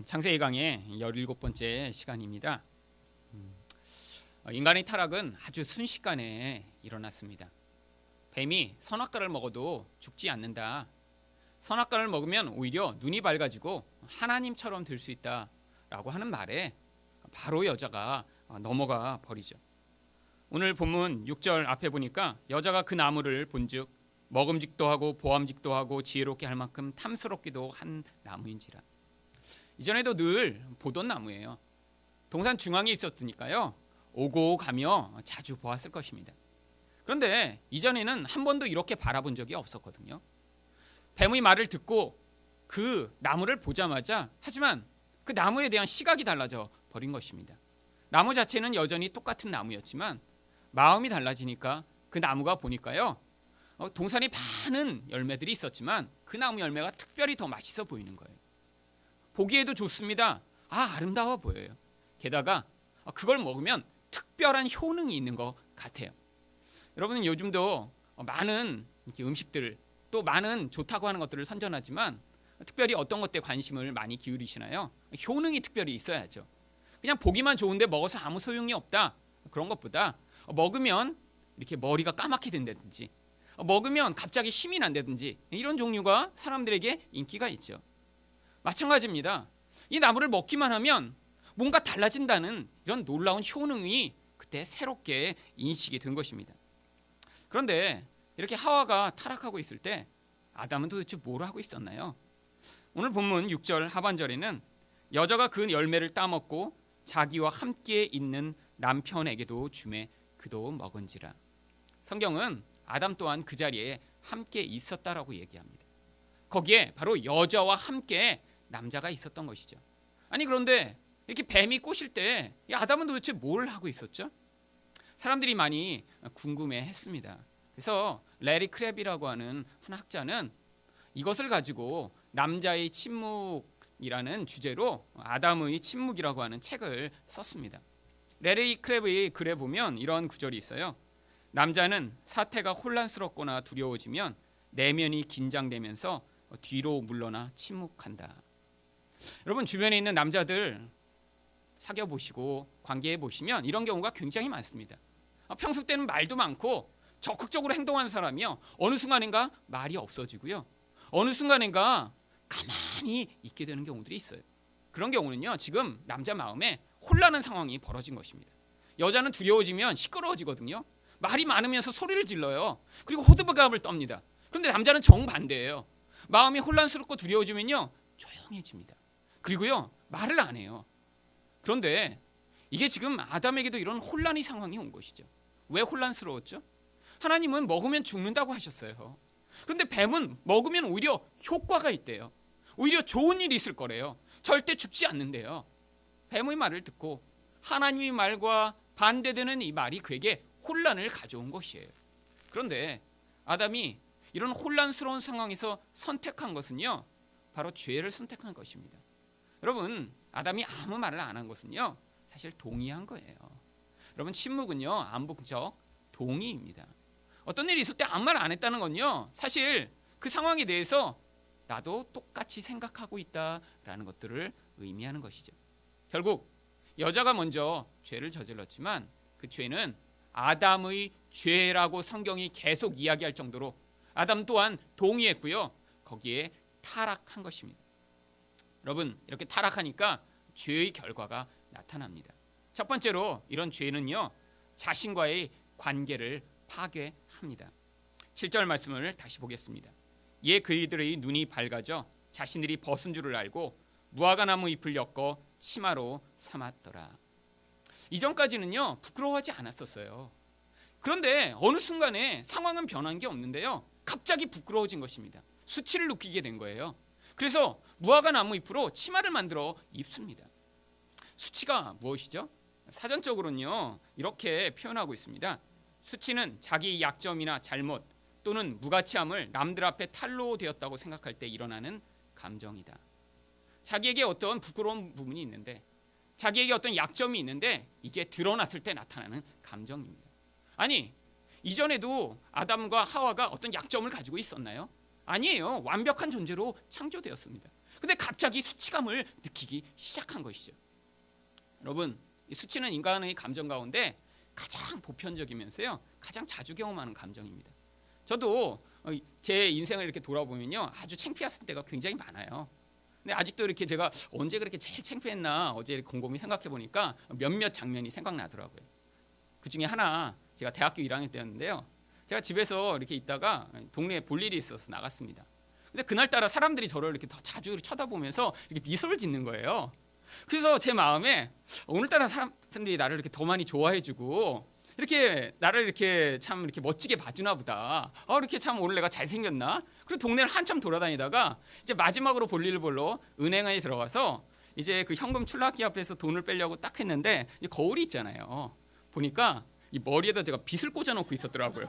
창세기 강의 17번째 시간입니다. 인간의 타락은 아주 순식간에 일어났습니다. 뱀이 선악과를 먹어도 죽지 않는다. 선악과를 먹으면 오히려 눈이 밝아지고 하나님처럼 될 수 있다라고 하는 말에 바로 여자가 넘어가 버리죠. 오늘 본문 6절 앞에 보니까 여자가 그 나무를 본즉 먹음직도 하고 보암직도 하고 지혜롭게 할 만큼 탐스럽기도 한 나무인지라. 이전에도 늘 보던 나무예요. 동산 중앙에 있었으니까요. 오고 가며 자주 보았을 것입니다. 그런데 이전에는 한 번도 이렇게 바라본 적이 없었거든요. 뱀의 말을 듣고 그 나무를 보자마자 하지만 그 나무에 대한 시각이 달라져 버린 것입니다. 나무 자체는 여전히 똑같은 나무였지만 마음이 달라지니까 그 나무가 보니까요. 동산에 많은 열매들이 있었지만 그 나무 열매가 특별히 더 맛있어 보이는 거예요. 보기에도 좋습니다. 아름다워 보여요. 게다가 그걸 먹으면 특별한 효능이 있는 것 같아요. 여러분은 요즘도 많은 음식들 또 많은 좋다고 하는 것들을 선전하지만 특별히 어떤 것에 관심을 많이 기울이시나요? 효능이 특별히 있어야죠. 그냥 보기만 좋은데 먹어서 아무 소용이 없다. 그런 것보다 먹으면 이렇게 머리가 까맣게 된다든지 먹으면 갑자기 힘이 난다든지 이런 종류가 사람들에게 인기가 있죠. 마찬가지입니다. 이 나무를 먹기만 하면 뭔가 달라진다는 이런 놀라운 효능이 그때 새롭게 인식이 된 것입니다. 그런데 이렇게 하와가 타락하고 있을 때 아담은 도대체 뭘 하고 있었나요? 오늘 본문 6절 하반절에는 여자가 그 열매를 따먹고 자기와 함께 있는 남편에게도 주매 그도 먹은지라. 성경은 아담 또한 그 자리에 함께 있었다라고 얘기합니다. 거기에 바로 여자와 함께 남자가 있었던 것이죠. 아니 그런데 이렇게 뱀이 꼬실 때 아담은 도대체 뭘 하고 있었죠? 사람들이 많이 궁금해했습니다. 그래서 레리 크랩이라고 하는 한 학자는 이것을 가지고 남자의 침묵이라는 주제로 아담의 침묵이라고 하는 책을 썼습니다. 레리 크랩의 글에 보면 이런 구절이 있어요. 남자는 사태가 혼란스럽거나 두려워지면 내면이 긴장되면서 뒤로 물러나 침묵한다. 여러분 주변에 있는 남자들 사귀어 보시고 관계해 보시면 이런 경우가 굉장히 많습니다. 평소 때는 말도 많고 적극적으로 행동하는 사람이요. 어느 순간인가 말이 없어지고요. 어느 순간인가 가만히 있게 되는 경우들이 있어요. 그런 경우는요. 지금 남자 마음에 혼란한 상황이 벌어진 것입니다. 여자는 두려워지면 시끄러워지거든요. 말이 많으면서 소리를 질러요. 그리고 호들갑을 떱니다. 그런데 남자는 정반대예요. 마음이 혼란스럽고 두려워지면요. 조용해집니다. 그리고요. 말을 안 해요. 그런데 이게 지금 아담에게도 이런 혼란의 상황이 온 것이죠. 왜 혼란스러웠죠? 하나님은 먹으면 죽는다고 하셨어요. 그런데 뱀은 먹으면 오히려 효과가 있대요. 오히려 좋은 일이 있을 거래요. 절대 죽지 않는데요. 뱀의 말을 듣고 하나님의 말과 반대되는 이 말이 그에게 혼란을 가져온 것이에요. 그런데 아담이 이런 혼란스러운 상황에서 선택한 것은요. 바로 죄를 선택한 것입니다. 여러분 아담이 아무 말을 안 한 것은요. 사실 동의한 거예요. 여러분 침묵은요. 암묵적 동의입니다. 어떤 일이 있을 때 아무 말 안 했다는 건요. 사실 그 상황에 대해서 나도 똑같이 생각하고 있다라는 것들을 의미하는 것이죠. 결국 여자가 먼저 죄를 저질렀지만 그 죄는 아담의 죄라고 성경이 계속 이야기할 정도로 아담 또한 동의했고요. 거기에 타락한 것입니다. 여러분 이렇게 타락하니까 죄의 결과가 나타납니다. 첫 번째로 이런 죄는요. 자신과의 관계를 파괴합니다. 7절 말씀을 다시 보겠습니다. 예 그이들의 눈이 밝아져 자신들이 벗은 줄을 알고 무화과나무 잎을 엮어 치마로 삼았더라. 이전까지는요. 부끄러워하지 않았었어요. 그런데 어느 순간에 상황은 변한 게 없는데요. 갑자기 부끄러워진 것입니다. 수치를 느끼게 된 거예요. 그래서 무화과나무 잎으로 치마를 만들어 입습니다. 수치가 무엇이죠? 사전적으로는요. 이렇게 표현하고 있습니다. 수치는 자기 약점이나 잘못 또는 무가치함을 남들 앞에 탄로 되었다고 생각할 때 일어나는 감정이다. 자기에게 어떤 부끄러운 부분이 있는데 자기에게 어떤 약점이 있는데 이게 드러났을 때 나타나는 감정입니다. 아니 이전에도 아담과 하와가 어떤 약점을 가지고 있었나요? 아니에요. 완벽한 존재로 창조되었습니다. 근데 갑자기 수치감을 느끼기 시작한 것이죠. 여러분, 이 수치는 인간의 감정 가운데 가장 보편적이면서요, 가장 자주 경험하는 감정입니다. 저도 제 인생을 이렇게 돌아보면요, 아주 창피했을 때가 굉장히 많아요. 근데 아직도 이렇게 제가 언제 그렇게 제일 창피했나 어제 곰곰이 생각해 보니까 몇몇 장면이 생각나더라고요. 그 중에 하나, 제가 대학교 1학년 때였는데요, 제가 집에서 이렇게 있다가 동네에 볼 일이 있어서 나갔습니다. 근데 그날따라 사람들이 저를 이렇게 더 자주 쳐다보면서 이렇게 미소를 짓는 거예요. 그래서 제 마음에 오늘따라 사람들이 나를 이렇게 더 많이 좋아해주고 이렇게 나를 이렇게 참 이렇게 멋지게 봐주나 보다. 이렇게 참 오늘 내가 잘생겼나? 그리고 동네를 한참 돌아다니다가 이제 마지막으로 볼일을 보러 은행에 들어가서 이제 그 현금 출납기 앞에서 돈을 빼려고 딱 했는데 거울이 있잖아요. 보니까 이 머리에다 제가 빗을 꽂아놓고 있었더라고요.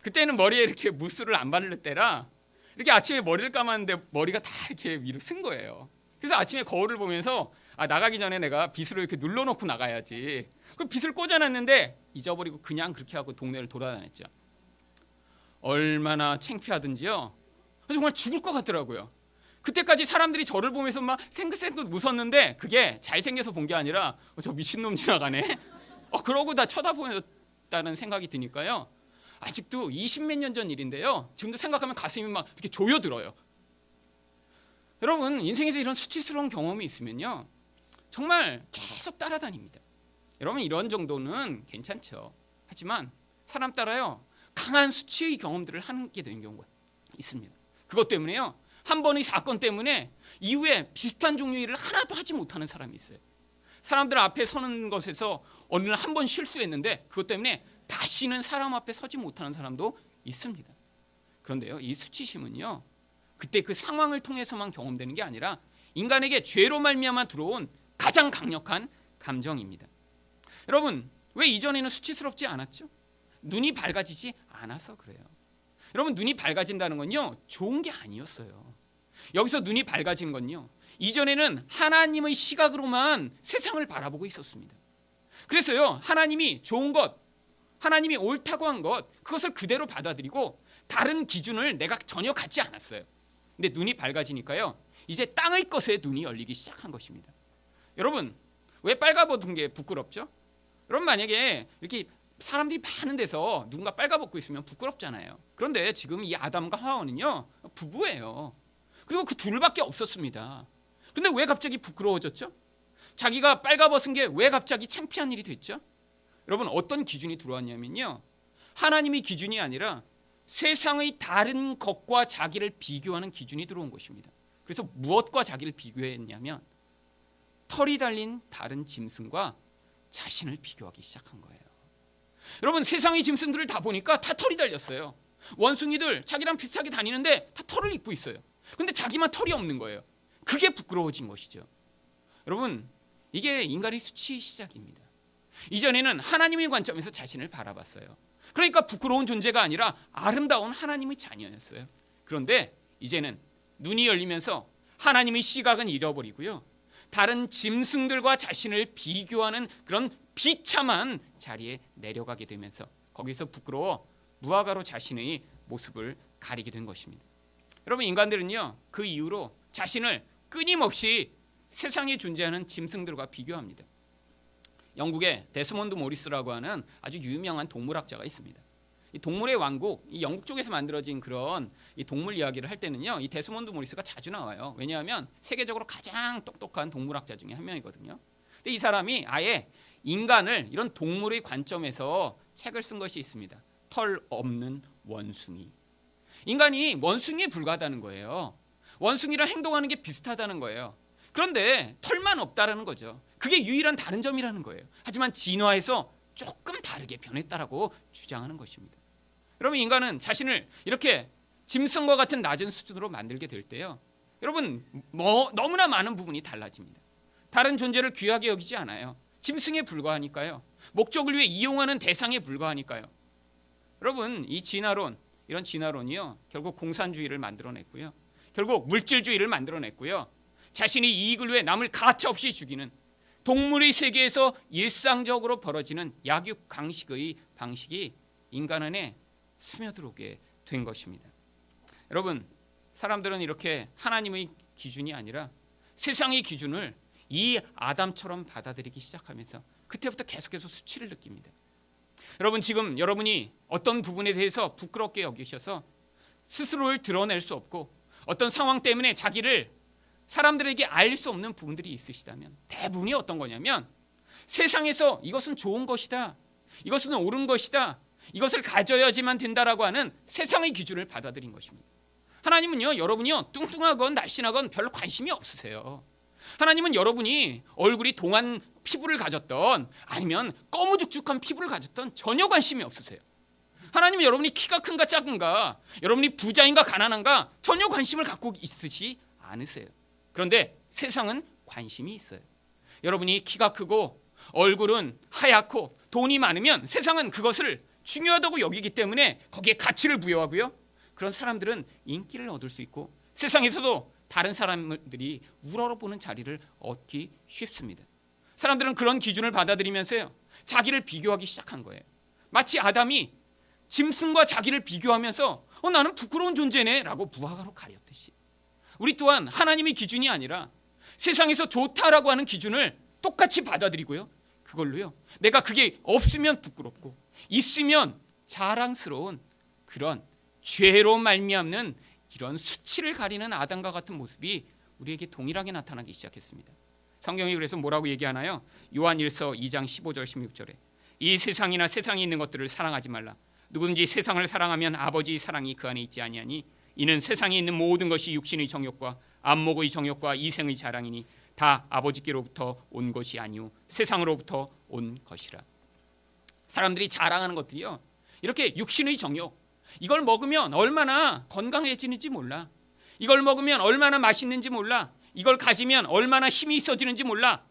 그때는 머리에 이렇게 무스를 안 바를 때라 이렇게 아침에 머리를 감았는데 머리가 다 이렇게 위로 쓴 거예요. 그래서 아침에 거울을 보면서 나가기 전에 내가 빗으로 이렇게 눌러놓고 나가야지. 그 빗을 꽂아놨는데 잊어버리고 그냥 그렇게 하고 동네를 돌아다녔죠. 얼마나 창피하든지요. 정말 죽을 것 같더라고요. 그때까지 사람들이 저를 보면서 막 생긋생긋 웃었는데 그게 잘생겨서 본 게 아니라 저 미친놈 지나가네. 그러고 다 쳐다보였다는 생각이 드니까요. 아직도 20몇 년 전 일인데요. 지금도 생각하면 가슴이 막 이렇게 조여들어요. 여러분, 인생에서 이런 수치스러운 경험이 있으면요, 정말 계속 따라다닙니다. 여러분, 이런 정도는 괜찮죠. 하지만 사람 따라요, 강한 수치의 경험들을 하게 되는 경우가 있습니다. 그것 때문에요, 한 번의 사건 때문에 이후에 비슷한 종류의 일을 하나도 하지 못하는 사람이 있어요. 사람들 앞에 서는 것에서 어느 날 한 번 실수했는데 그것 때문에 다시는 사람 앞에 서지 못하는 사람도 있습니다. 그런데요, 이 수치심은요, 그때 그 상황을 통해서만 경험되는 게 아니라 인간에게 죄로 말미암아 들어온 가장 강력한 감정입니다. 여러분, 왜 이전에는 수치스럽지 않았죠? 눈이 밝아지지 않아서 그래요. 여러분, 눈이 밝아진다는 건요, 좋은 게 아니었어요. 여기서 눈이 밝아진 건요, 이전에는 하나님의 시각으로만 세상을 바라보고 있었습니다. 그래서요, 하나님이 좋은 것, 하나님이 옳다고 한 것, 그것을 그대로 받아들이고 다른 기준을 내가 전혀 갖지 않았어요. 근데 눈이 밝아지니까요, 이제 땅의 것에 눈이 열리기 시작한 것입니다. 여러분, 왜 빨가벗은 게 부끄럽죠? 여러분, 만약에 이렇게 사람들이 많은 데서 누군가 빨가벗고 있으면 부끄럽잖아요. 그런데 지금 이 아담과 하와는요, 부부예요. 그리고 그 둘밖에 없었습니다. 근데 왜 갑자기 부끄러워졌죠? 자기가 빨가벗은 게 왜 갑자기 창피한 일이 됐죠? 여러분, 어떤 기준이 들어왔냐면요, 하나님의 기준이 아니라 세상의 다른 것과 자기를 비교하는 기준이 들어온 것입니다. 그래서 무엇과 자기를 비교했냐면 털이 달린 다른 짐승과 자신을 비교하기 시작한 거예요. 여러분, 세상의 짐승들을 다 보니까 다 털이 달렸어요. 원숭이들 자기랑 비슷하게 다니는데 다 털을 입고 있어요. 근데 자기만 털이 없는 거예요. 그게 부끄러워진 것이죠. 여러분, 이게 인간의 수치의 시작입니다. 이전에는 하나님의 관점에서 자신을 바라봤어요. 그러니까 부끄러운 존재가 아니라 아름다운 하나님의 자녀였어요. 그런데 이제는 눈이 열리면서 하나님의 시각은 잃어버리고요, 다른 짐승들과 자신을 비교하는 그런 비참한 자리에 내려가게 되면서 거기서 부끄러워 무화과로 자신의 모습을 가리게 된 것입니다. 여러분, 인간들은요, 그 이후로 자신을 끊임없이 세상에 존재하는 짐승들과 비교합니다. 영국의 데스몬드 모리스라고 하는 아주 유명한 동물학자가 있습니다. 이 동물의 왕국, 이 영국 쪽에서 만들어진 그런 이 동물 이야기를 할 때는요, 이 데스몬드 모리스가 자주 나와요. 왜냐하면 세계적으로 가장 똑똑한 동물학자 중에 한 명이거든요. 근데 이 사람이 아예 인간을 이런 동물의 관점에서 책을 쓴 것이 있습니다. 털 없는 원숭이. 인간이 원숭이에 불과하다는 거예요. 원숭이랑 행동하는 게 비슷하다는 거예요. 그런데 털만 없다라는 거죠. 그게 유일한 다른 점이라는 거예요. 하지만 진화해서 조금 다르게 변했다라고 주장하는 것입니다. 여러분, 인간은 자신을 이렇게 짐승과 같은 낮은 수준으로 만들게 될 때요, 여러분, 너무나 많은 부분이 달라집니다. 다른 존재를 귀하게 여기지 않아요. 짐승에 불과하니까요. 목적을 위해 이용하는 대상에 불과하니까요. 여러분, 이 진화론, 이런 진화론이요, 결국 공산주의를 만들어냈고요, 결국 물질주의를 만들어냈고요, 자신의 이익을 위해 남을 가차없이 죽이는 동물의 세계에서 일상적으로 벌어지는 약육 강식의 방식이 인간 안에 스며들어오게 된 것입니다. 여러분, 사람들은 이렇게 하나님의 기준이 아니라 세상의 기준을 이 아담처럼 받아들이기 시작하면서 그때부터 계속해서 수치를 느낍니다. 여러분, 지금 여러분이 어떤 부분에 대해서 부끄럽게 여기셔서 스스로를 드러낼 수 없고 어떤 상황 때문에 자기를 사람들에게 알릴 수 없는 부분들이 있으시다면 대부분이 어떤 거냐면 세상에서 이것은 좋은 것이다, 이것은 옳은 것이다, 이것을 가져야지만 된다라고 하는 세상의 기준을 받아들인 것입니다. 하나님은요, 여러분이요 뚱뚱하건 날씬하건 별로 관심이 없으세요. 하나님은 여러분이 얼굴이 동안 피부를 가졌던 아니면 꺼무죽죽한 피부를 가졌던 전혀 관심이 없으세요. 하나님은 여러분이 키가 큰가 작은가, 여러분이 부자인가 가난한가 전혀 관심을 갖고 있으시 않으세요. 그런데 세상은 관심이 있어요. 여러분이 키가 크고 얼굴은 하얗고 돈이 많으면 세상은 그것을 중요하다고 여기기 때문에 거기에 가치를 부여하고요, 그런 사람들은 인기를 얻을 수 있고 세상에서도 다른 사람들이 우러러보는 자리를 얻기 쉽습니다. 사람들은 그런 기준을 받아들이면서요 자기를 비교하기 시작한 거예요. 마치 아담이 짐승과 자기를 비교하면서 나는 부끄러운 존재네 라고 무화과로 가렸듯이, 우리 또한 하나님의 기준이 아니라 세상에서 좋다라고 하는 기준을 똑같이 받아들이고요, 그걸로요 내가 그게 없으면 부끄럽고 있으면 자랑스러운 그런 죄로 말미암는 이런 수치를 가리는 아담과 같은 모습이 우리에게 동일하게 나타나기 시작했습니다. 성경이 그래서 뭐라고 얘기하나요? 요한 1서 2장 15절 16절에 이 세상이나 세상에 있는 것들을 사랑하지 말라. 누구든지 세상을 사랑하면 아버지의 사랑이 그 안에 있지 아니하니 이는 세상에 있는 모든 것이 육신의 정욕과 안목의 정욕과 이생의 자랑이니 다 아버지께로부터 온 것이 아니오 세상으로부터 온 것이라. 사람들이 자랑하는 것들이요 이렇게 육신의 정욕, 이걸 먹으면 얼마나 건강해지는지 몰라, 이걸 먹으면 얼마나 맛있는지 몰라, 이걸 가지면 얼마나 힘이 있어지는지 몰라,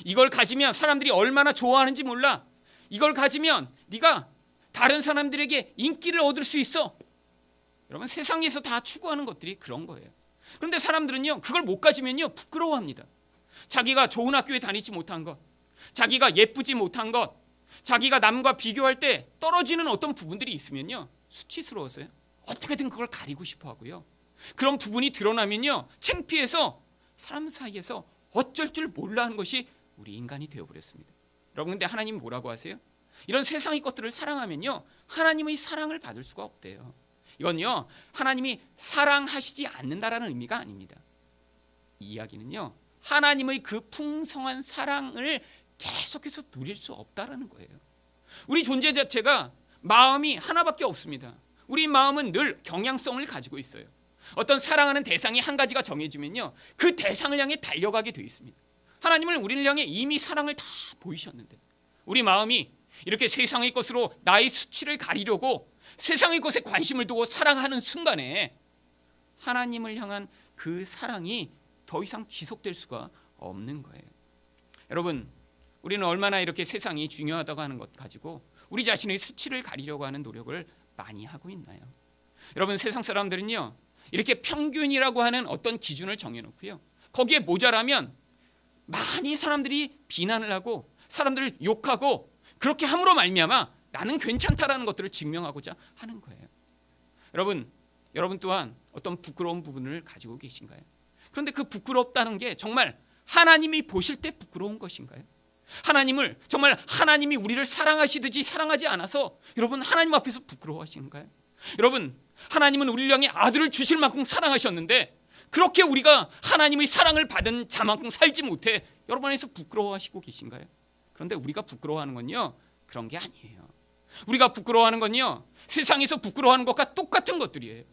이걸 가지면 사람들이 얼마나 좋아하는지 몰라, 이걸 가지면 네가 다른 사람들에게 인기를 얻을 수 있어. 여러분, 세상에서 다 추구하는 것들이 그런 거예요. 그런데 사람들은요 그걸 못 가지면요 부끄러워합니다. 자기가 좋은 학교에 다니지 못한 것, 자기가 예쁘지 못한 것, 자기가 남과 비교할 때 떨어지는 어떤 부분들이 있으면요 수치스러워서요 어떻게든 그걸 가리고 싶어 하고요, 그런 부분이 드러나면요 창피해서 사람 사이에서 어쩔 줄 몰라 하는 것이 우리 인간이 되어버렸습니다. 여러분, 근데 하나님이 뭐라고 하세요? 이런 세상의 것들을 사랑하면요 하나님의 사랑을 받을 수가 없대요. 이건요 하나님이 사랑하시지 않는다라는 의미가 아닙니다. 이 이야기는요 하나님의 그 풍성한 사랑을 계속해서 누릴 수 없다라는 거예요. 우리 존재 자체가 마음이 하나밖에 없습니다. 우리 마음은 늘 경향성을 가지고 있어요. 어떤 사랑하는 대상이 한 가지가 정해지면요 그 대상을 향해 달려가게 되어 있습니다. 하나님은 우리를 향해 이미 사랑을 다 보이셨는데 우리 마음이 이렇게 세상의 것으로 나의 수치를 가리려고 세상의 것에 관심을 두고 사랑하는 순간에 하나님을 향한 그 사랑이 더 이상 지속될 수가 없는 거예요. 여러분, 우리는 얼마나 이렇게 세상이 중요하다고 하는 것 가지고 우리 자신의 수치를 가리려고 하는 노력을 많이 하고 있나요? 여러분, 세상 사람들은요 이렇게 평균이라고 하는 어떤 기준을 정해놓고요 거기에 모자라면 많이 사람들이 비난을 하고 사람들을 욕하고 그렇게 함으로 말미암아 나는 괜찮다라는 것들을 증명하고자 하는 거예요. 여러분 또한 어떤 부끄러운 부분을 가지고 계신가요? 그런데 그 부끄럽다는 게 정말 하나님이 보실 때 부끄러운 것인가요? 하나님을 정말 하나님이 우리를 사랑하시듯이 사랑하지 않아서 여러분 하나님 앞에서 부끄러워하시는가요? 여러분, 하나님은 우리를 향해 아들을 주실 만큼 사랑하셨는데 그렇게 우리가 하나님의 사랑을 받은 자만큼 살지 못해 여러분 안에서 부끄러워하시고 계신가요? 그런데 우리가 부끄러워하는 건요 그런 게 아니에요. 우리가 부끄러워하는 건요 세상에서 부끄러워하는 것과 똑같은 것들이에요.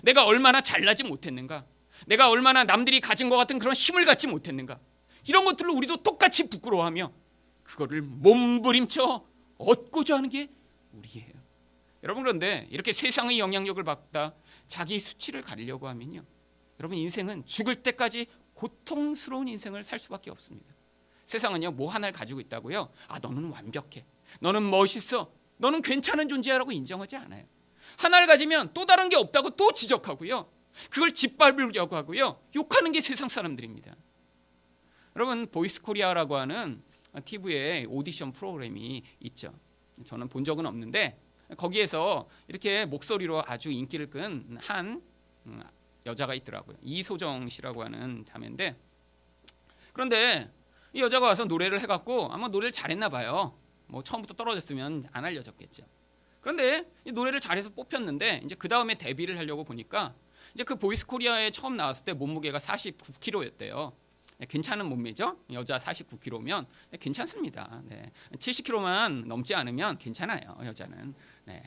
내가 얼마나 잘나지 못했는가, 내가 얼마나 남들이 가진 것 같은 그런 힘을 갖지 못했는가, 이런 것들로 우리도 똑같이 부끄러워하며 그거를 몸부림쳐 얻고자 하는 게 우리예요. 여러분, 그런데 이렇게 세상의 영향력을 받다 자기 수치를 가리려고 하면요 여러분 인생은 죽을 때까지 고통스러운 인생을 살 수밖에 없습니다. 세상은요 뭐 하나를 가지고 있다고요 너는 완벽해, 너는 멋있어, 너는 괜찮은 존재라고 인정하지 않아요. 하나를 가지면 또 다른 게 없다고 또 지적하고요 그걸 짓밟으려고 하고요 욕하는 게 세상 사람들입니다. 여러분, 보이스 코리아라고 하는 TV에 오디션 프로그램이 있죠. 저는 본 적은 없는데 거기에서 이렇게 목소리로 아주 인기를 끈 한 여자가 있더라고요. 이소정 씨라고 하는 자매인데, 그런데 이 여자가 와서 노래를 해갖고 아마 노래를 잘했나 봐요. 뭐 처음부터 떨어졌으면 안 알려졌겠죠. 그런데 이 노래를 잘해서 뽑혔는데 이제 그 다음에 데뷔를 하려고 보니까 이제 그 보이스 코리아에 처음 나왔을 때 몸무게가 49kg였대요. 괜찮은 몸매죠. 여자 49kg면 괜찮습니다. 네. 70kg만 넘지 않으면 괜찮아요, 여자는. 네.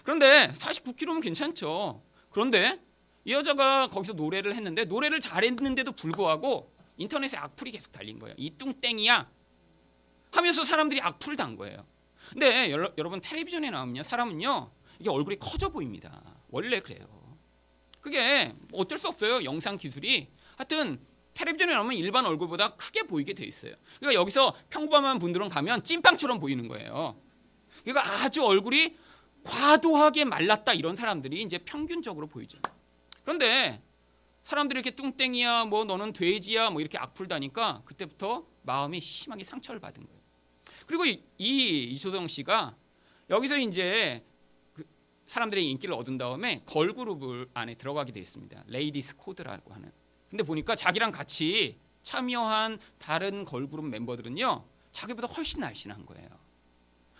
그런데 49kg면 괜찮죠. 그런데 이 여자가 거기서 노래를 했는데 노래를 잘했는데도 불구하고 인터넷에 악플이 계속 달린 거예요. 이 뚱땡이야 하면서 사람들이 악플을 단 거예요. 근데 여러분 텔레비전에 나오면요, 사람은요 이게 얼굴이 커져 보입니다. 원래 그래요. 그게 어쩔 수 없어요. 영상 기술이. 하여튼 텔레비전에 나오면 일반 얼굴보다 크게 보이게 돼 있어요. 그러니까 여기서 평범한 분들은 가면 찐빵처럼 보이는 거예요. 그러니까 아주 얼굴이 과도하게 말랐다 이런 사람들이 이제 평균적으로 보이죠. 그런데 사람들이 이렇게 뚱땡이야, 뭐 너는 돼지야, 뭐 이렇게 악플 다니까 그때부터 마음이 심하게 상처를 받은 거예요. 그리고 이소정 씨가 여기서 이제 그 사람들의 인기를 얻은 다음에 걸그룹 안에 들어가게 돼 있습니다. 레이디스 코드라고 하는. 근데 보니까 자기랑 같이 참여한 다른 걸그룹 멤버들은요, 자기보다 훨씬 날씬한 거예요.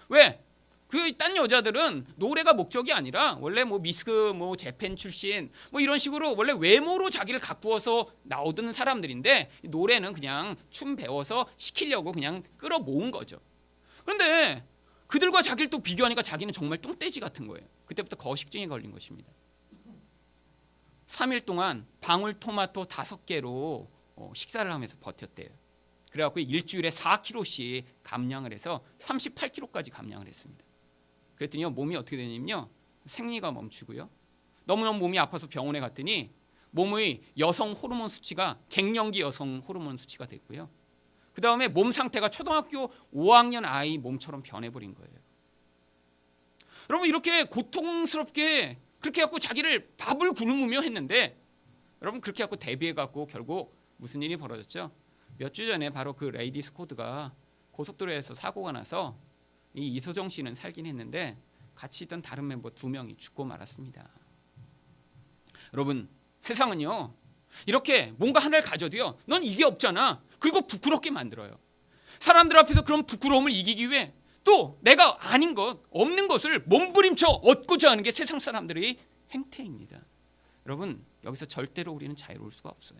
왜? 그 딴 여자들은 노래가 목적이 아니라 원래 뭐 미스 뭐 재팬 출신 뭐 이런 식으로 원래 외모로 자기를 가꾸어서 나오던 사람들인데, 노래는 그냥 춤 배워서 시키려고 그냥 끌어모은 거죠. 그런데 그들과 자기를 또 비교하니까 자기는 정말 똥돼지 같은 거예요. 그때부터 거식증에 걸린 것입니다. 3일 동안 방울토마토 5개로 식사를 하면서 버텼대요. 그래갖고 일주일에 4kg씩 감량을 해서 38kg까지 감량을 했습니다. 그랬더니 몸이 어떻게 되냐면요, 생리가 멈추고요, 너무너무 몸이 아파서 병원에 갔더니 몸의 여성 호르몬 수치가 갱년기 여성 호르몬 수치가 됐고요, 그 다음에 몸 상태가 초등학교 5학년 아이 몸처럼 변해버린 거예요. 여러분, 이렇게 고통스럽게 그렇게 해갖고 자기를 밥을 굶으며 했는데, 여러분 그렇게 해갖고 데뷔해갖고 결국 무슨 일이 벌어졌죠? 몇 주 전에 바로 그 레이디스 코드가 고속도로에서 사고가 나서 이 이소정 씨는 살긴 했는데 같이 있던 다른 멤버 2명이 죽고 말았습니다. 여러분, 세상은요 이렇게 뭔가 하나를 가져도요, 넌 이게 없잖아, 그리고 부끄럽게 만들어요. 사람들 앞에서 그런 부끄러움을 이기기 위해 또 내가 아닌 것, 없는 것을 몸부림쳐 얻고자 하는 게 세상 사람들의 행태입니다. 여러분, 여기서 절대로 우리는 자유로울 수가 없어요.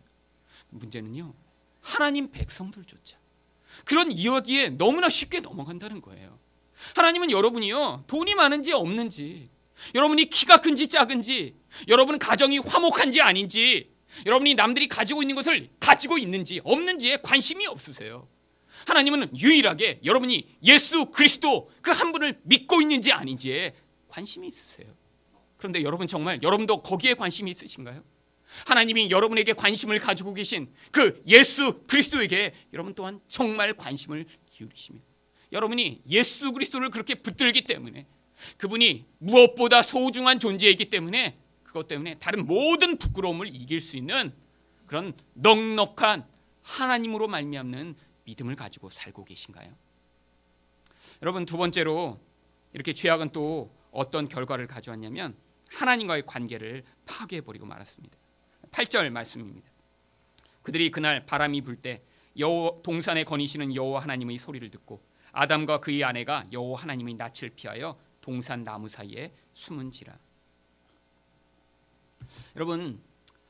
문제는요, 하나님 백성들조차 그런 이야기에 너무나 쉽게 넘어간다는 거예요. 하나님은 여러분이요, 돈이 많은지 없는지, 여러분이 키가 큰지 작은지, 여러분 가정이 화목한지 아닌지, 여러분이 남들이 가지고 있는 것을 가지고 있는지 없는지에 관심이 없으세요. 하나님은 유일하게 여러분이 예수 그리스도 그 한 분을 믿고 있는지 아닌지에 관심이 있으세요. 그런데 여러분, 정말 여러분도 거기에 관심이 있으신가요? 하나님이 여러분에게 관심을 가지고 계신 그 예수 그리스도에게 여러분 또한 정말 관심을 기울이시며, 여러분이 예수 그리스도를 그렇게 붙들기 때문에, 그분이 무엇보다 소중한 존재이기 때문에, 그것 때문에 다른 모든 부끄러움을 이길 수 있는 그런 넉넉한 하나님으로 말미암는 믿음을 가지고 살고 계신가요? 여러분, 두 번째로 이렇게 죄악은 또 어떤 결과를 가져왔냐면 하나님과의 관계를 파괴해버리고 말았습니다. 8절 말씀입니다. 그들이 그날 바람이 불 때 동산에 거니시는 여호와 하나님의 소리를 듣고 아담과 그의 아내가 여호와 하나님의 낯을 피하여 동산 나무 사이에 숨은지라. 여러분,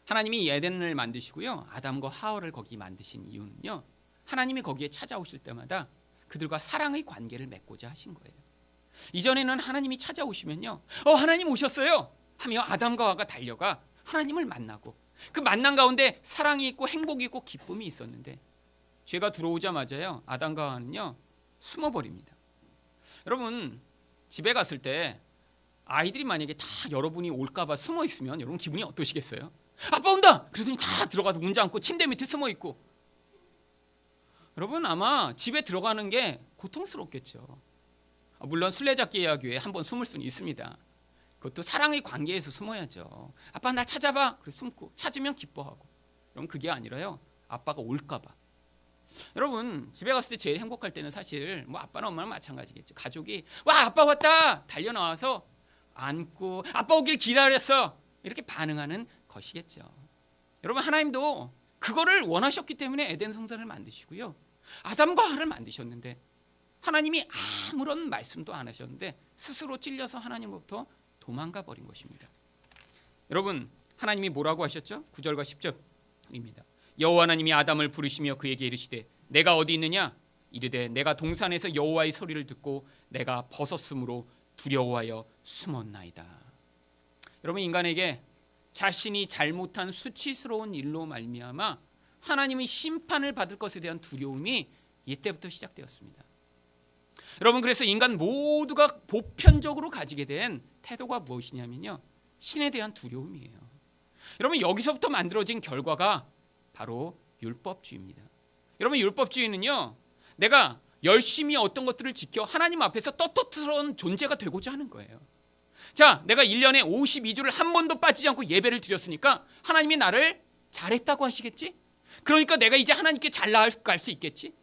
하나님이 에덴을 만드시고요, 아담과 하와를 거기 만드신 이유는요, 하나님이 거기에 찾아오실 때마다 그들과 사랑의 관계를 맺고자 하신 거예요. 이전에는 하나님이 찾아오시면요, 하나님 오셨어요 하며 아담과 하와가 달려가 하나님을 만나고, 그 만남 가운데 사랑이 있고 행복이 있고 기쁨이 있었는데, 죄가 들어오자마자요, 아담과 하와는요 숨어버립니다. 여러분, 집에 갔을 때 아이들이 만약에 다 여러분이 올까봐 숨어 있으면 여러분 기분이 어떠시겠어요? 아빠 온다! 그러더니 다 들어가서 문 잠고 침대 밑에 숨어 있고, 여러분 아마 집에 들어가는 게 고통스럽겠죠. 물론 술래잡기 이야기에 한번 숨을 수는 있습니다. 그것도 사랑의 관계에서 숨어야죠. 아빠 나 찾아봐. 그래 숨고 찾으면 기뻐하고. 여러분, 그게 아니라요, 아빠가 올까봐. 여러분, 집에 갔을 때 제일 행복할 때는 사실 뭐 아빠나 엄마는 마찬가지겠죠. 가족이 와 아빠 왔다 달려 나와서 안고 아빠 오길 기다렸어 이렇게 반응하는 것이겠죠. 여러분, 하나님도 그거를 원하셨기 때문에 에덴 성전을 만드시고요, 아담과 하와를 만드셨는데 하나님이 아무런 말씀도 안 하셨는데 스스로 찔려서 하나님으로부터 도망가 버린 것입니다. 여러분, 하나님이 뭐라고 하셨죠? 9절과 10절입니다. 여호와 하나님이 아담을 부르시며 그에게 이르시되 내가 어디 있느냐? 이르되 내가 동산에서 여호와의 소리를 듣고 내가 벗었으므로 두려워하여 숨었나이다. 여러분, 인간에게 자신이 잘못한 수치스러운 일로 말미암아 하나님의 심판을 받을 것에 대한 두려움이 이때부터 시작되었습니다. 여러분, 그래서 인간 모두가 보편적으로 가지게 된 태도가 무엇이냐면요, 신에 대한 두려움이에요. 여러분, 여기서부터 만들어진 결과가 바로 율법주의입니다. 여러분, 율법주의는요, 내가 열심히 어떤 것들을 지켜 하나님 앞에서 떳떳스러운 존재가 되고자 하는 거예요. 자, 내가 1년에 52주를 한 번도 빠지지 않고 예배를 드렸으니까 하나님이 나를 잘했다고 하시겠지? 그러니까 내가 이제 하나님께 잘 나아갈 수 있겠지?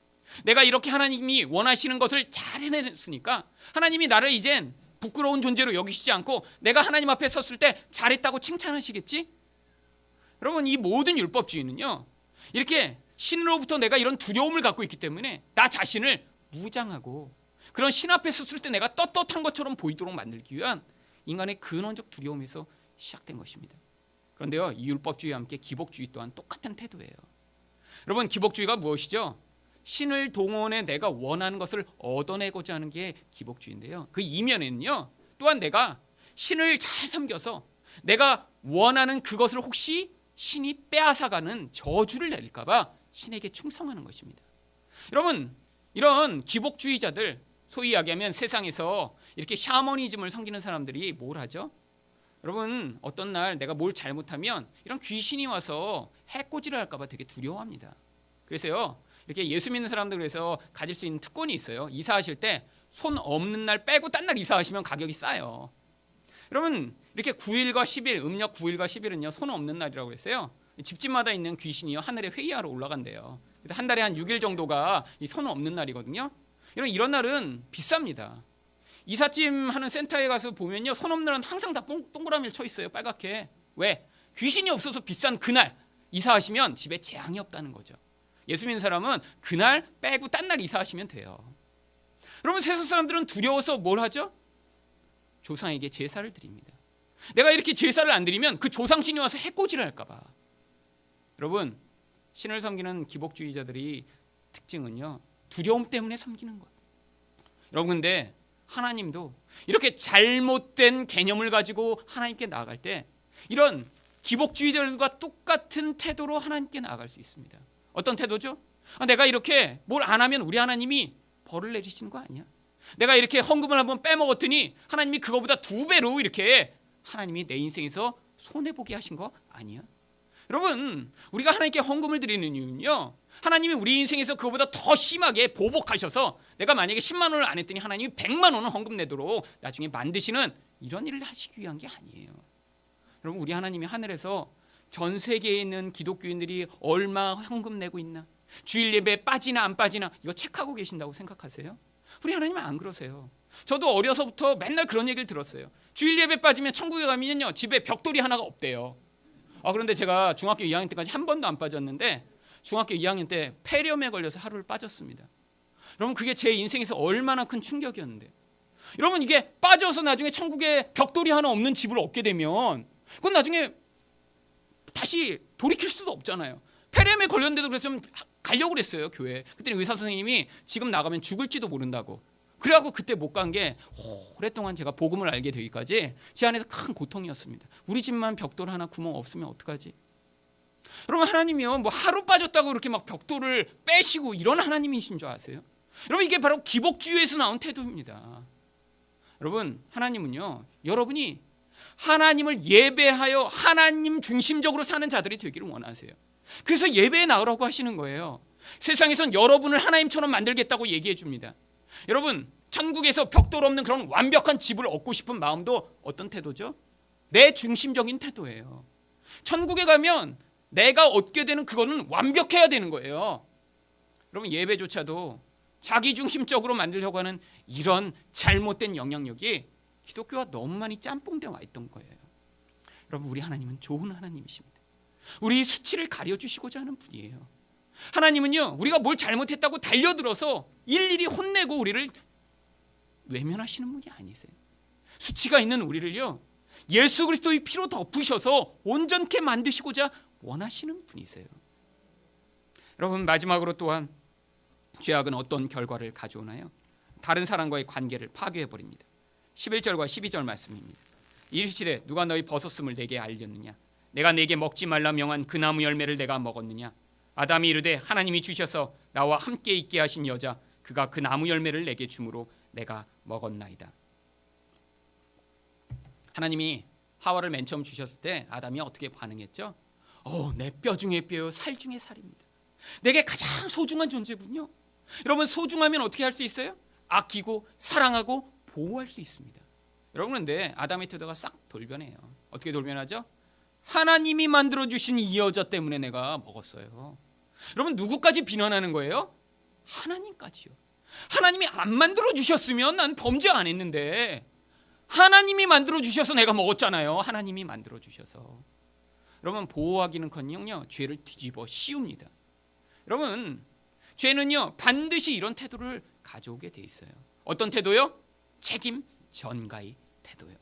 내가 이렇게 하나님이 원하시는 것을 잘 해냈으니까 하나님이 나를 이젠 부끄러운 존재로 여기시지 않고 내가 하나님 앞에 섰을 때 잘했다고 칭찬하시겠지? 여러분, 이 모든 율법주의는요, 이렇게 신으로부터 내가 이런 두려움을 갖고 있기 때문에 나 자신을 무장하고 그런 신 앞에 섰을 때 내가 떳떳한 것처럼 보이도록 만들기 위한 인간의 근원적 두려움에서 시작된 것입니다. 그런데요, 이 율법주의와 함께 기복주의 또한 똑같은 태도예요. 여러분, 기복주의가 무엇이죠? 신을 동원해 내가 원하는 것을 얻어내고자 하는 게 기복주의인데요, 그 이면에는요, 또한 내가 신을 잘 섬겨서 내가 원하는 그것을 혹시 신이 빼앗아가는 저주를 내릴까 봐 신에게 충성하는 것입니다. 여러분, 이런 기복주의자들, 소위 이야기하면 세상에서 이렇게 샤머니즘을 섬기는 사람들이 뭘 하죠? 여러분, 어떤 날 내가 뭘 잘못하면 이런 귀신이 와서 해코지를 할까 봐 되게 두려워합니다. 그래서요, 이렇게 예수 믿는 사람들 그래서 가질 수 있는 특권이 있어요. 이사하실 때 손 없는 날 빼고 딴 날 이사하시면 가격이 싸요. 여러분, 이렇게 9일과 10일, 음력 9일과 10일은요, 손 없는 날이라고 했어요. 집집마다 있는 귀신이요, 하늘에 회의하러 올라간대요. 그래서 한 달에 한 6일 정도가 이 손 없는 날이거든요. 이런 날은 비쌉니다. 이삿짐 하는 센터에 가서 보면요, 손 없는 날은 항상 다 동그라미를 쳐 있어요, 빨갛게. 왜? 귀신이 없어서 비싼 그날 이사하시면 집에 재앙이 없다는 거죠. 예수 믿는 사람은 그날 빼고 딴 날 이사하시면 돼요. 여러분, 세상 사람들은 두려워서 뭘 하죠? 조상에게 제사를 드립니다. 내가 이렇게 제사를 안 드리면 그 조상신이 와서 해코지를 할까 봐. 여러분, 신을 섬기는 기복주의자들이 특징은요, 두려움 때문에 섬기는 것. 여러분, 근데 하나님도 이렇게 잘못된 개념을 가지고 하나님께 나아갈 때 이런 기복주의들과 똑같은 태도로 하나님께 나아갈 수 있습니다. 어떤 태도죠? 내가 이렇게 뭘 안 하면 우리 하나님이 벌을 내리시는 거 아니야? 내가 이렇게 헌금을 한번 빼먹었더니 하나님이 그거보다 2배로 이렇게 하나님이 내 인생에서 손해보게 하신 거 아니야? 여러분, 우리가 하나님께 헌금을 드리는 이유는요, 하나님이 우리 인생에서 그거보다 더 심하게 보복하셔서 내가 만약에 10만 원을 안 했더니 하나님이 100만 원을 헌금 내도록 나중에 만드시는 이런 일을 하시기 위한 게 아니에요. 여러분, 우리 하나님이 하늘에서 전 세계에 있는 기독교인들이 얼마 헌금 내고 있나, 주일 예배에 빠지나 안 빠지나 이거 체크하고 계신다고 생각하세요? 우리 하나님은 안 그러세요. 저도 어려서부터 맨날 그런 얘기를 들었어요. 주일 예배 빠지면 천국에 가면요, 집에 벽돌이 하나가 없대요. 그런데 제가 중학교 2학년 때까지 한 번도 안 빠졌는데 중학교 2학년 때 폐렴에 걸려서 하루를 빠졌습니다. 여러분, 그게 제 인생에서 얼마나 큰 충격이었는데, 여러분, 이게 빠져서 나중에 천국에 벽돌이 하나 없는 집을 얻게 되면 그건 나중에 다시 돌이킬 수도 없잖아요. 폐렴에 걸렸는데도 그래서 좀 가려고 그랬어요, 교회. 그때 의사 선생님이 지금 나가면 죽을지도 모른다고. 그래갖고 그때 못 간 게 오랫동안 제가 복음을 알게 되기까지 제 안에서 큰 고통이었습니다. 우리 집만 벽돌 하나 구멍 없으면 어떡하지? 여러분, 하나님이요, 뭐 하루 빠졌다고 그렇게 막 벽돌을 빼시고 이런 하나님이신 줄 아세요? 여러분, 이게 바로 기복주의에서 나온 태도입니다. 여러분, 하나님은요, 여러분이 하나님을 예배하여 하나님 중심적으로 사는 자들이 되기를 원하세요. 그래서 예배에 나오라고 하시는 거예요. 세상에선 여러분을 하나님처럼 만들겠다고 얘기해 줍니다. 여러분, 천국에서 벽돌 없는 그런 완벽한 집을 얻고 싶은 마음도 어떤 태도죠? 내 중심적인 태도예요. 천국에 가면 내가 얻게 되는 그거는 완벽해야 되는 거예요. 여러분, 예배조차도 자기 중심적으로 만들려고 하는 이런 잘못된 영향력이 기독교와 너무 많이 짬뽕되어 와 있던 거예요. 여러분, 우리 하나님은 좋은 하나님이십니다. 우리 수치를 가려주시고자 하는 분이에요. 하나님은요, 우리가 뭘 잘못했다고 달려들어서 일일이 혼내고 우리를 외면하시는 분이 아니세요. 수치가 있는 우리를요, 예수 그리스도의 피로 덮으셔서 온전케 만드시고자 원하시는 분이세요. 여러분, 마지막으로 또한 죄악은 어떤 결과를 가져오나요? 다른 사람과의 관계를 파괴해버립니다. 11절과 12절 말씀입니다. 이르시되 누가 너희 벗었음을 내게 알렸느냐? 내가 내게 먹지 말라 명한 그 나무 열매를 내가 먹었느냐? 아담이 이르되 하나님이 주셔서 나와 함께 있게 하신 여자 그가 그 나무 열매를 내게 주므로 내가 먹었나이다. 하나님이 하와를 맨 처음 주셨을 때 아담이 어떻게 반응했죠? 내 뼈 중에 뼈요, 살 중에 살입니다. 내게 가장 소중한 존재군요. 여러분, 소중하면 어떻게 할 수 있어요? 아끼고 사랑하고 보호할 수 있습니다. 여러분, 그런데 아담의 태도가 싹 돌변해요. 어떻게 돌변하죠? 하나님이 만들어주신 이 여자 때문에 내가 먹었어요. 여러분, 누구까지 비난하는 거예요? 하나님까지요. 하나님이 안 만들어주셨으면 난 범죄 안 했는데 하나님이 만들어주셔서 내가 먹었잖아요. 하나님이 만들어주셔서. 여러분, 보호하기는커녕 죄를 뒤집어 씌웁니다. 여러분, 죄는요 반드시 이런 태도를 가져오게 돼 있어요. 어떤 태도요? 책임 전가의 태도요.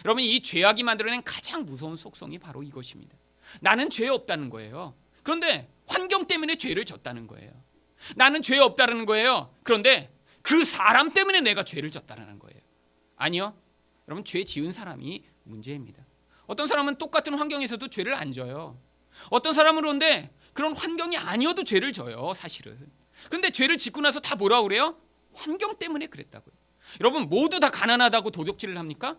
여러분, 이 죄악이 만들어낸 가장 무서운 속성이 바로 이것입니다. 나는 죄 없다는 거예요. 그런데 환경 때문에 죄를 졌다는 거예요. 나는 죄 없다는 거예요. 그런데 그 사람 때문에 내가 죄를 졌다는 거예요. 아니요, 여러분, 죄 지은 사람이 문제입니다. 어떤 사람은 똑같은 환경에서도 죄를 안 져요. 어떤 사람은 그런데 그런 환경이 아니어도 죄를 져요, 사실은. 그런데 죄를 짓고 나서 다 뭐라고 그래요? 환경 때문에 그랬다고요. 여러분, 모두 다 가난하다고 도둑질을 합니까?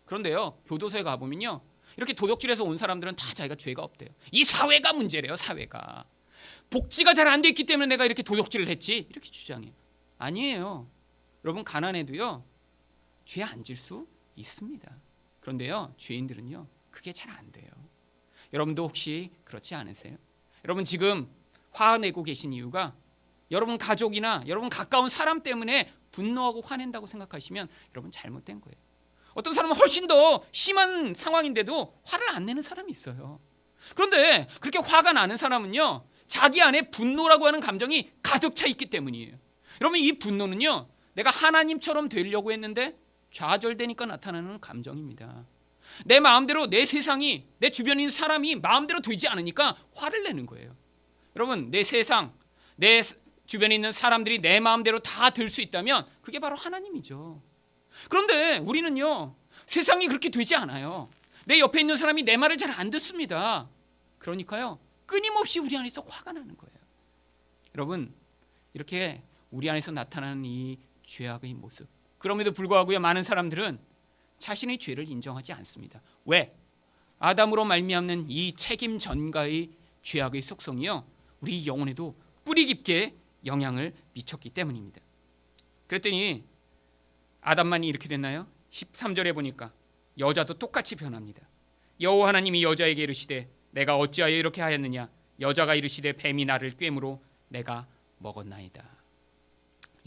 그런데요, 교도소에 가보면요, 이렇게 도둑질해서 온 사람들은 다 자기가 죄가 없대요. 이 사회가 문제래요, 사회가. 복지가 잘 안 돼 있기 때문에 내가 이렇게 도둑질을 했지, 이렇게 주장해요. 아니에요. 여러분, 가난해도요 죄 안 질 수 있습니다. 그런데요, 죄인들은요 그게 잘 안 돼요. 여러분도 혹시 그렇지 않으세요? 여러분, 지금 화내고 계신 이유가 여러분 가족이나 여러분 가까운 사람 때문에 분노하고 화낸다고 생각하시면 여러분 잘못된 거예요. 어떤 사람은 훨씬 더 심한 상황인데도 화를 안 내는 사람이 있어요. 그런데 그렇게 화가 나는 사람은요, 자기 안에 분노라고 하는 감정이 가득 차 있기 때문이에요. 여러분, 이 분노는요, 내가 하나님처럼 되려고 했는데 좌절되니까 나타나는 감정입니다. 내 마음대로 내 세상이, 내 주변에 있는 사람이 마음대로 되지 않으니까 화를 내는 거예요. 여러분, 내 세상, 내 주변에 있는 사람들이 내 마음대로 다 될 수 있다면 그게 바로 하나님이죠. 그런데 우리는요, 세상이 그렇게 되지 않아요. 내 옆에 있는 사람이 내 말을 잘 안 듣습니다. 그러니까요, 끊임없이 우리 안에서 화가 나는 거예요. 여러분, 이렇게 우리 안에서 나타나는 이 죄악의 모습, 그럼에도 불구하고요, 많은 사람들은 자신의 죄를 인정하지 않습니다. 왜? 아담으로 말미암는 이 책임 전가의 죄악의 속성이요, 우리 영혼에도 뿌리 깊게 영향을 미쳤기 때문입니다. 그랬더니 아담만이 이렇게 됐나요? 13절에 보니까 여자도 똑같이 변합니다. 여호와 하나님이 여자에게 이르시되 내가 어찌하여 이렇게 하였느냐? 여자가 이르시되 뱀이 나를 꿰므로 내가 먹었나이다.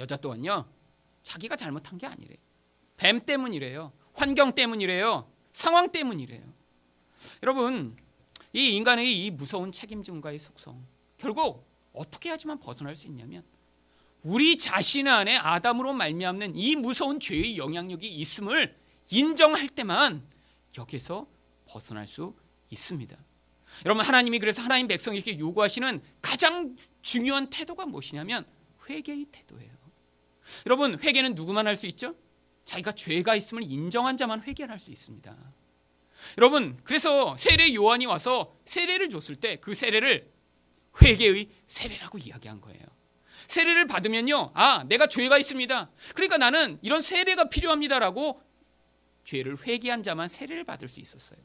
여자 또한요, 자기가 잘못한 게 아니래요. 뱀 때문이래요. 환경 때문이래요. 상황 때문이래요. 여러분, 이 인간의 이 무서운 책임전가의 속성, 결국 어떻게 하지만 벗어날 수 있냐면 우리 자신 안에 아담으로 말미암는 이 무서운 죄의 영향력이 있음을 인정할 때만 여기에서 벗어날 수 있습니다. 여러분, 하나님이 그래서 하나님 백성에게 요구하시는 가장 중요한 태도가 무엇이냐면 회개의 태도예요. 여러분, 회개는 누구만 할 수 있죠? 자기가 죄가 있음을 인정한 자만 회개할 수 있습니다. 여러분, 그래서 세례 요한이 와서 세례를 줬을 때 그 세례를 회개의 세례라고 이야기한 거예요. 세례를 받으면요, 내가 죄가 있습니다. 그러니까 나는 이런 세례가 필요합니다라고 죄를 회개한 자만 세례를 받을 수 있었어요.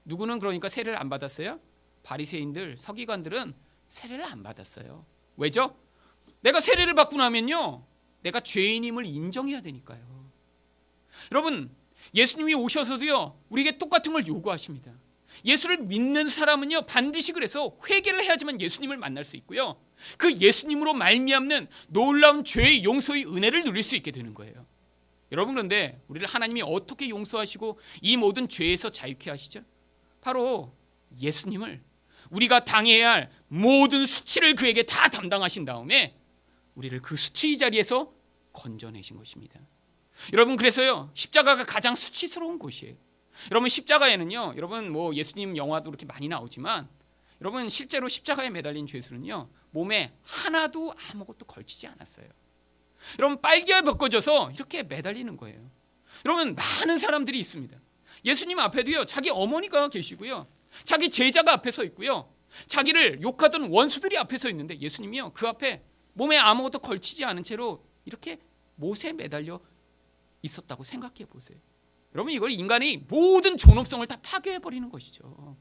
누구는 그러니까 세례를 안 받았어요? 바리새인들, 서기관들은 세례를 안 받았어요. 왜죠? 내가 세례를 받고 나면요, 내가 죄인임을 인정해야 되니까요. 여러분, 예수님이 오셔서도요, 우리에게 똑같은 걸 요구하십니다. 예수를 믿는 사람은요, 반드시 그래서 회개를 해야지만 예수님을 만날 수 있고요, 그 예수님으로 말미암는 놀라운 죄의 용서의 은혜를 누릴 수 있게 되는 거예요. 여러분, 그런데 우리를 하나님이 어떻게 용서하시고 이 모든 죄에서 자유케 하시죠? 바로 예수님을, 우리가 당해야 할 모든 수치를 그에게 다 담당하신 다음에 우리를 그 수치 자리에서 건져내신 것입니다. 여러분, 그래서요, 십자가가 가장 수치스러운 곳이에요. 여러분, 십자가에는요, 여러분 뭐 예수님 영화도 그렇게 많이 나오지만 여러분, 실제로 십자가에 매달린 죄수는요, 몸에 하나도 아무것도 걸치지 않았어요. 여러분, 빨개 벗겨져서 이렇게 매달리는 거예요. 여러분, 많은 사람들이 있습니다. 예수님 앞에도요, 자기 어머니가 계시고요, 자기 제자가 앞에 서 있고요, 자기를 욕하던 원수들이 앞에 서 있는데 예수님이요, 그 앞에 몸에 아무것도 걸치지 않은 채로 이렇게 못에 매달려 있었다고 생각해 보세요. 여러분, 이걸 인간의 모든 존엄성을 다 파괴해버리는 것이죠.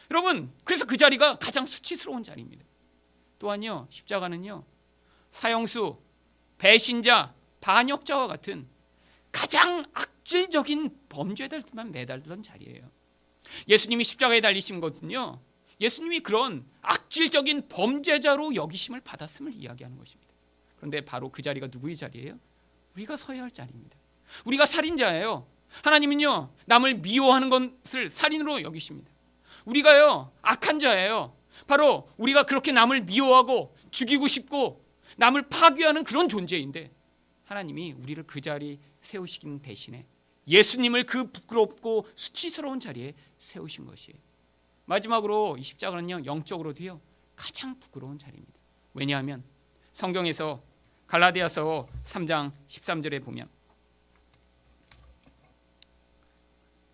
여러분, 그래서 그 자리가 가장 수치스러운 자리입니다. 또한요, 십자가는요, 사형수, 배신자, 반역자와 같은 가장 악질적인 범죄자들만 매달리던 자리예요. 예수님이 십자가에 달리신 것은요, 예수님이 그런 악질적인 범죄자로 여기심을 받았음을 이야기하는 것입니다. 그런데 바로 그 자리가 누구의 자리예요? 우리가 서야 할 자리입니다. 우리가 살인자예요. 하나님은요, 남을 미워하는 것을 살인으로 여기십니다. 우리가요, 악한 자예요. 바로 우리가 그렇게 남을 미워하고 죽이고 싶고 남을 파괴하는 그런 존재인데 하나님이 우리를 그 자리에 세우시긴 대신에 예수님을 그 부끄럽고 수치스러운 자리에 세우신 것이에요. 마지막으로 이 십자가는요, 영적으로도요, 가장 부끄러운 자리입니다. 왜냐하면 성경에서 갈라디아서 3장 13절에 보면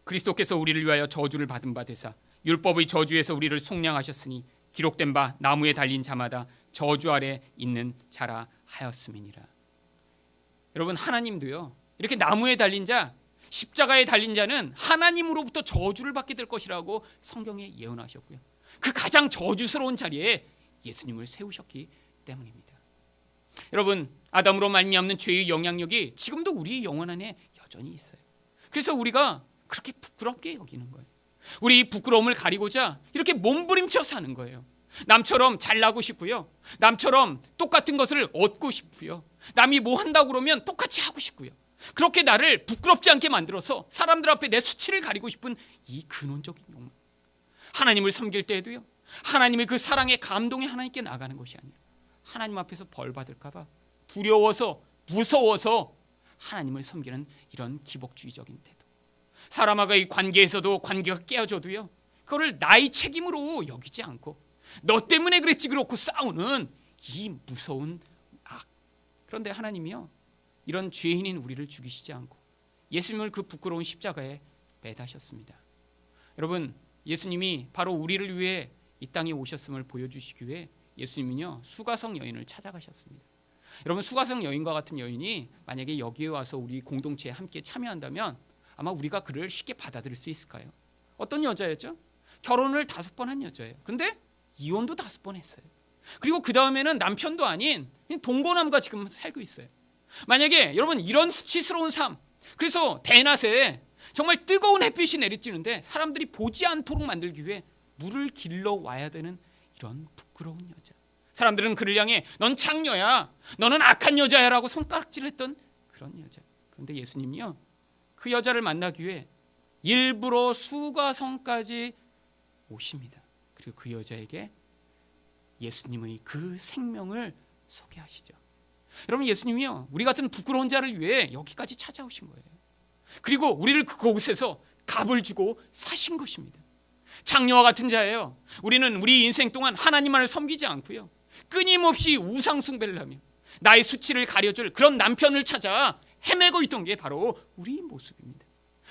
그리스도께서 우리를 위하여 저주를 받은 바 되사 율법의 저주에서 우리를 속량하셨으니 기록된 바 나무에 달린 자마다 저주 아래 있는 자라 하였음이니라. 여러분, 하나님도요, 이렇게 나무에 달린 자, 십자가에 달린 자는 하나님으로부터 저주를 받게 될 것이라고 성경에 예언하셨고요, 그 가장 저주스러운 자리에 예수님을 세우셨기 때문입니다. 여러분, 아담으로 말미암는 죄의 영향력이 지금도 우리의 영혼 안에 여전히 있어요. 그래서 우리가 그렇게 부끄럽게 여기는 거예요. 우리 이 부끄러움을 가리고자 이렇게 몸부림쳐 사는 거예요. 남처럼 잘나고 싶고요, 남처럼 똑같은 것을 얻고 싶고요, 남이 뭐 한다고 그러면 똑같이 하고 싶고요, 그렇게 나를 부끄럽지 않게 만들어서 사람들 앞에 내 수치를 가리고 싶은 이 근원적인 욕망. 하나님을 섬길 때에도요, 하나님의 그 사랑의 감동에 하나님께 나가는 것이 아니라 하나님 앞에서 벌 받을까 봐 두려워서, 무서워서 하나님을 섬기는 이런 기복주의적인 태도. 사람과의 관계에서도 관계가 깨어져도요, 그거를 나의 책임으로 여기지 않고 너 때문에 그랬지 그렇고 싸우는 이 무서운 악. 그런데 하나님이요, 이런 죄인인 우리를 죽이시지 않고 예수님을 그 부끄러운 십자가에 매다셨습니다. 여러분, 예수님이 바로 우리를 위해 이 땅에 오셨음을 보여주시기 위해 예수님은요, 수가성 여인을 찾아가셨습니다. 여러분, 수가성 여인과 같은 여인이 만약에 여기에 와서 우리 공동체에 함께 참여한다면 아마 우리가 그를 쉽게 받아들일 수 있을까요? 어떤 여자였죠? 결혼을 5번 한 여자예요. 근데 이혼도 5번 했어요. 그리고 그 다음에는 남편도 아닌 동거남과 지금 살고 있어요. 만약에 여러분, 이런 수치스러운 삶, 그래서 대낮에 정말 뜨거운 햇빛이 내리쬐는데 사람들이 보지 않도록 만들기 위해 물을 길러 와야 되는 이런 부끄러운 여자. 사람들은 그를 향해 넌 창녀야, 너는 악한 여자야 라고 손가락질했던 그런 여자. 그런데 예수님이요, 그 여자를 만나기 위해 일부러 수가성까지 오십니다. 그리고 그 여자에게 예수님의 그 생명을 소개하시죠. 여러분, 예수님이요, 우리 같은 부끄러운 자를 위해 여기까지 찾아오신 거예요. 그리고 우리를 그곳에서 값을 주고 사신 것입니다. 창녀와 같은 자예요. 우리는 우리 인생 동안 하나님만을 섬기지 않고요, 끊임없이 우상 숭배를 하며 나의 수치를 가려줄 그런 남편을 찾아 헤매고 있던 게 바로 우리 모습입니다.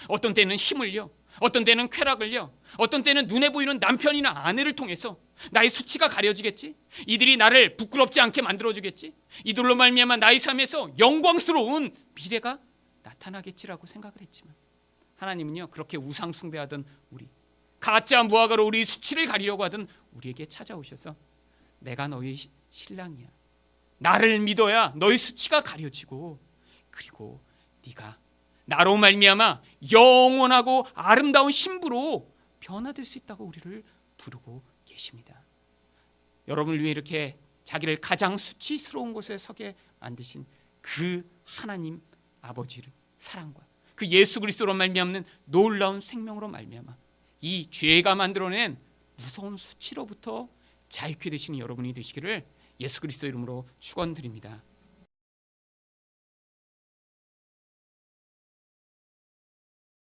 어떤 때는 힘을요, 어떤 때는 쾌락을요, 어떤 때는 눈에 보이는 남편이나 아내를 통해서 나의 수치가 가려지겠지, 이들이 나를 부끄럽지 않게 만들어주겠지, 이들로 말미암아 나의 삶에서 영광스러운 미래가 나타나겠지라고 생각을 했지만 하나님은요, 그렇게 우상 숭배하던 우리, 가짜 무화과로 우리 수치를 가리려고 하던 우리에게 찾아오셔서 내가 너의 신랑이야, 나를 믿어야 너의 수치가 가려지고 그리고 네가 나로 말미암아 영원하고 아름다운 신부로 변화될 수 있다고 우리를 부르고 계십니다. 여러분을 위해 이렇게 자기를 가장 수치스러운 곳에 서게 만드신 그 하나님 아버지를 사랑과 그 예수 그리스도로 말미암는 놀라운 생명으로 말미암아 이 죄가 만들어낸 무서운 수치로부터 자유케 되시는 여러분이 되시기를 예수 그리스도 이름으로 축원드립니다.